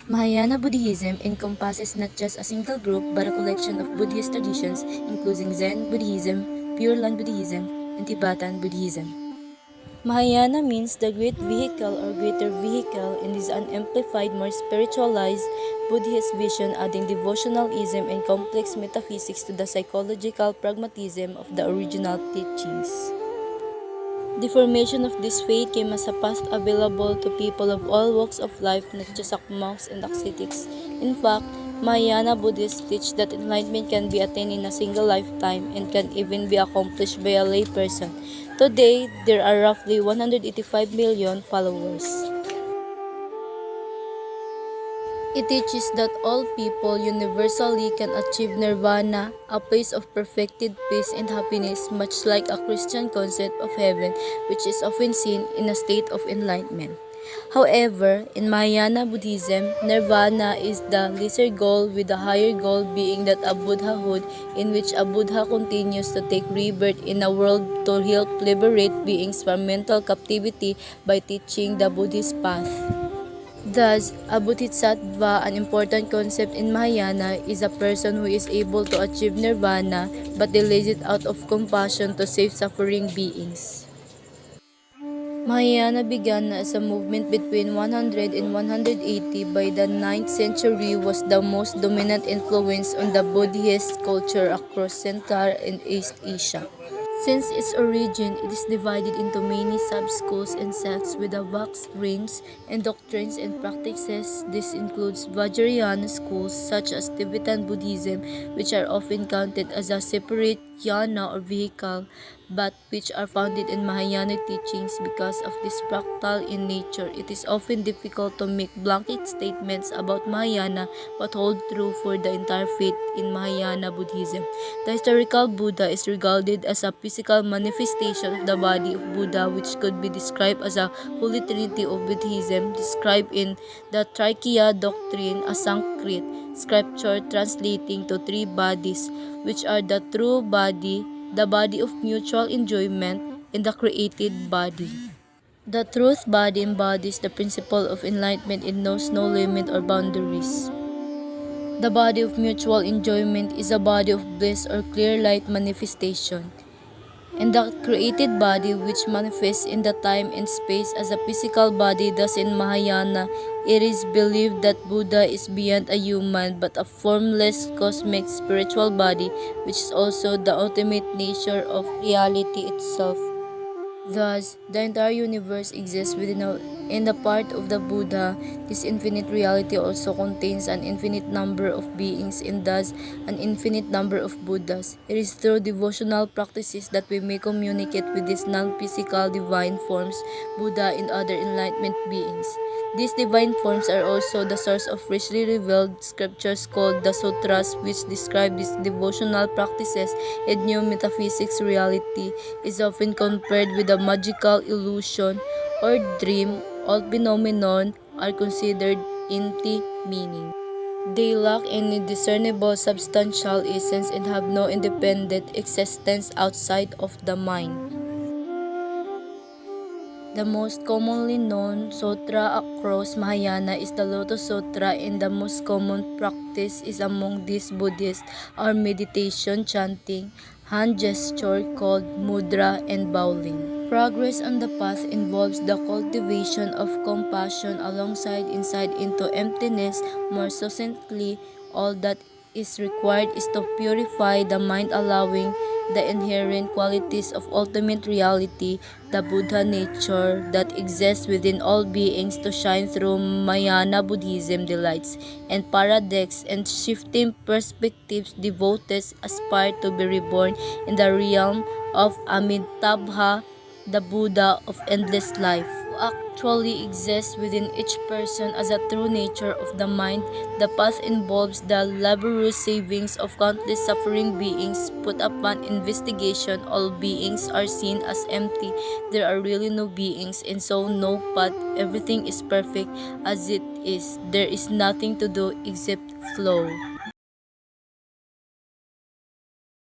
Mahayana Buddhism encompasses not just a single group but a collection of Buddhist traditions, including Zen Buddhism, Pure Land Buddhism, and Tibetan Buddhism. Mahayana means the great vehicle or greater vehicle and is an amplified, more spiritualized Buddhist vision, adding devotionalism and complex metaphysics to the psychological pragmatism of the original teachings. The formation of this faith came as a path available to people of all walks of life, not just monks and ascetics. In fact, Mahayana Buddhists teach that enlightenment can be attained in a single lifetime and can even be accomplished by a lay person. Today, there are roughly 185 million followers. It teaches that all people universally can achieve nirvana, a place of perfected peace and happiness, much like a Christian concept of heaven, which is often seen in a state of enlightenment. However, in Mahayana Buddhism, nirvana is the lesser goal, with the higher goal being that of Buddhahood, in which a Buddha continues to take rebirth in a world to help liberate beings from mental captivity by teaching the Buddhist path. Thus, a bodhisattva, an important concept in Mahayana, is a person who is able to achieve nirvana but delays it out of compassion to save suffering beings. Mahayana began as a movement between 100 and 180. By the 9th century was the most dominant influence on the Buddhist culture across Central and East Asia. Since its origin, it is divided into many sub-schools and sects with a vast range in doctrines and practices. This includes Vajrayana schools such as Tibetan Buddhism, which are often counted as a separate yana or vehicle, but which are founded in Mahayana teachings because of this fractal in nature. It is often difficult to make blanket statements about Mahayana but hold true for the entire faith in Mahayana Buddhism. The historical Buddha is regarded as a physical manifestation of the body of Buddha, which could be described as a holy trinity of Buddhism, described in the Trikaya doctrine, a Sanskrit scripture translating to three bodies, which are the true body, the body of mutual enjoyment, and the created body. The truth body embodies the principle of enlightenment and knows no limit or boundaries. The body of mutual enjoyment is a body of bliss or clear light manifestation. And the created body, which manifests in the time and space as a physical body. Thus in Mahayana, it is believed that Buddha is beyond a human but a formless cosmic spiritual body, which is also the ultimate nature of reality itself. Thus, the entire universe exists in the part of the Buddha. This infinite reality also contains an infinite number of beings and thus an infinite number of Buddhas. It is through devotional practices that we may communicate with these non-physical divine forms, Buddha and other enlightenment beings. These divine forms are also the source of richly revealed scriptures called the Sutras, which describe these devotional practices. And new metaphysics reality is often compared with a magical illusion or dream. All phenomenon are considered empty meaning. They lack any discernible substantial essence and have no independent existence outside of the mind. The most commonly known sutra across Mahayana is the Lotus Sutra, and the most common practice is among these Buddhists are meditation, chanting, hand gesture called mudra, and bowing. Progress on the path involves the cultivation of compassion alongside insight into emptiness. More succinctly, all that is required is to purify the mind, allowing the inherent qualities of ultimate reality, the Buddha nature that exists within all beings, to shine through. Mahayana Buddhism delights in paradox and shifting perspectives. Devotees aspire to be reborn in the realm of Amitabha, the Buddha of endless life, who actually exists within each person as a true nature of the mind. The path involves the laborious savings of countless suffering beings. Put upon investigation, all beings are seen as empty. There are really no beings, and so no path. Everything is perfect as it is. There is nothing to do except flow.